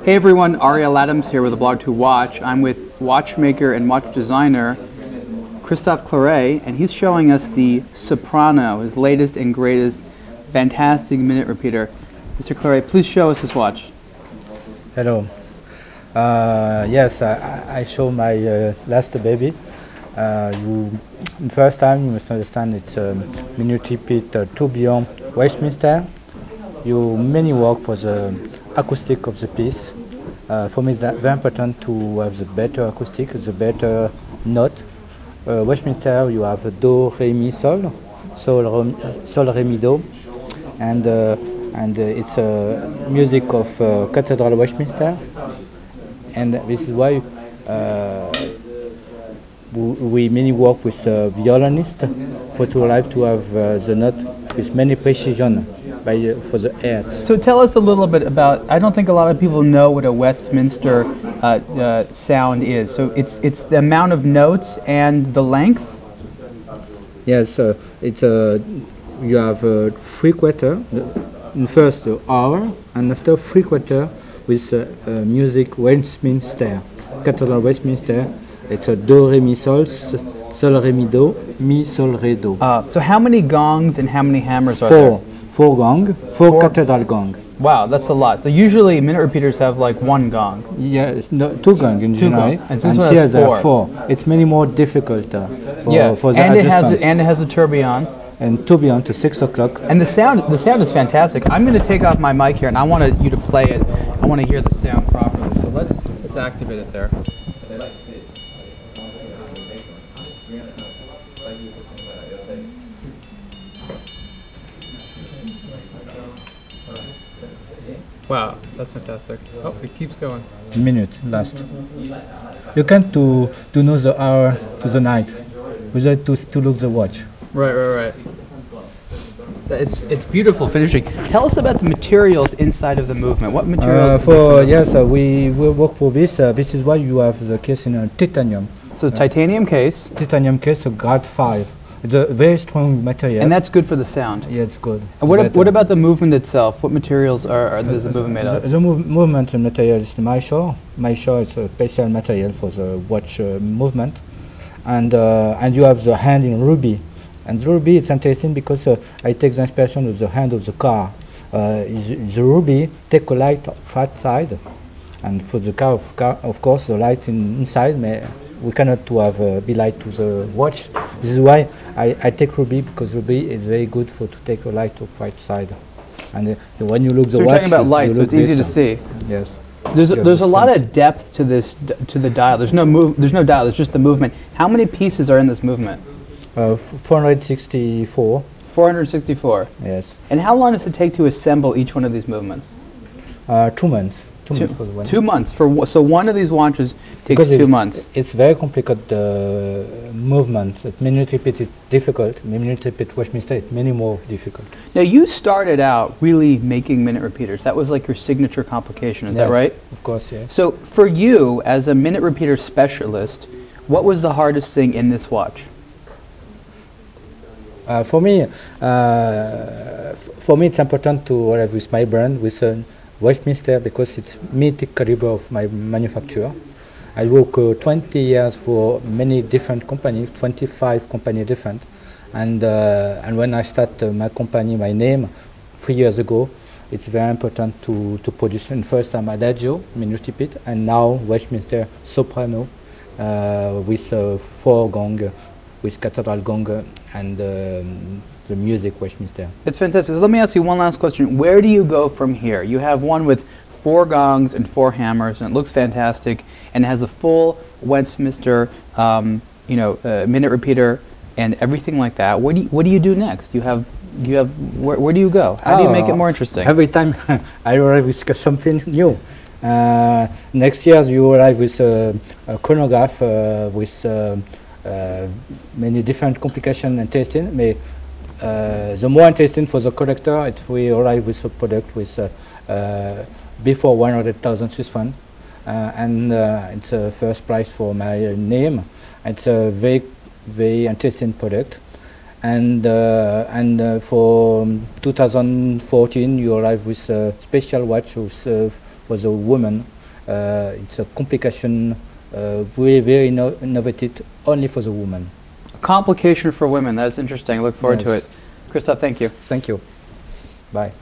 Hey everyone, Ariel Adams here with aBlogtoWatch. I'm with watchmaker and watch designer Christophe Claret, and he's showing us the Soprano, his latest and greatest fantastic minute repeater. Mr. Claret, please show us his watch. Hello. Yes, I show my last baby. First time you must understand it's a minute repeater tourbillon Westminster. You many work for the acoustic of the piece. For me, it's very important to have the better acoustic, the better note. Westminster, you have do, re, mi, sol, sol, re, mi, do, and it's music of Cathedral Westminster, and this is why we mainly work with violinists for to like to have the note with many precision for the hertz. So tell us a little bit about, I don't think a lot of people know what a Westminster sound is. So it's the amount of notes and the length? Yes, it's you have 3/4 in first hour, and after 3/4 with music Westminster, Cathedral Westminster. It's a do, re, mi, sol, sol, re, mi, do, mi, sol, re, do. So how many gongs and how many hammers are there? Four gong, four cathedral gong. Wow, that's a lot. So usually minute repeaters have like one gong. Yeah, no, two gong in general. And here there are four. It's many more difficult for the adjustment. And it has a tourbillon. And tourbillon to 6 o'clock. And the sound is fantastic. I'm going to take off my mic here, and I want you to play it. I want to hear the sound properly. So let's activate it there. Wow, that's fantastic. Oh, it keeps going. Minute last. You can't to know the hour to the night without to look the watch. Right. It's beautiful finishing. Tell us about the materials inside of the movement. What materials? We work for this. This is why you have the case in a titanium. So titanium case. Titanium case, so grade 5. It's a very strong material. And that's good for the sound. Yeah, it's good. And what about the movement itself? What materials is the movement made of? The movement material is the Mysore. Mysore is a special material for the watch movement. And you have the hand in ruby. And the ruby, it's interesting because I take the inspiration of the hand of the car. The ruby take a light fat side. And for the car, of course, the light inside we cannot to have be light to the watch. This is why I take ruby, because ruby is very good to take a light of right side. And when you look so the watch, you're talking about light, so it's easy to see. Yes. There's a lot of depth to the dial. There's no dial. There's just the movement. How many pieces are in this movement? 464. 464. Yes. And how long does it take to assemble each one of these movements? 2 months. 2 months so one of these watches takes 2 months. It's very complicated movement. Minute repeat is difficult. Minute repeat Westminster is many more difficult. Now you started out really making minute repeaters. That was like your signature complication. Is that right? Of course, yes. So for you as a minute repeater specialist, what was the hardest thing in this watch? For me, it's important to have with my brand with Westminster, because it's mythic caliber of my manufacturer. I work 20 years for many different companies, 25 companies different, and when I start my company, my name, 3 years ago, it's very important to produce. And first time Adagio, minute repeat, and now Westminster Soprano with 4 gong, with Cathedral gong, and the music Westminster. It's fantastic. So let me ask you one last question. Where do you go from here? You have one with 4 gongs and 4 hammers, and it looks fantastic, and it has a full Westminster, minute repeater and everything like that. What do you do next? Where do you go? How do you make it more interesting? Every time I arrive with something new. Next year you arrive with a chronograph with many different complications and testing. The more interesting for the collector, if we arrive with a product with before 100,000 Swiss francs, and it's a first prize for my name. It's a very interesting product, and for 2014 you arrive with a special watch which was a woman It's a complication, very innovative, only for the woman. Complication for women. That's interesting. I look forward to Yes. it. Christophe, thank you. Thank you. Bye.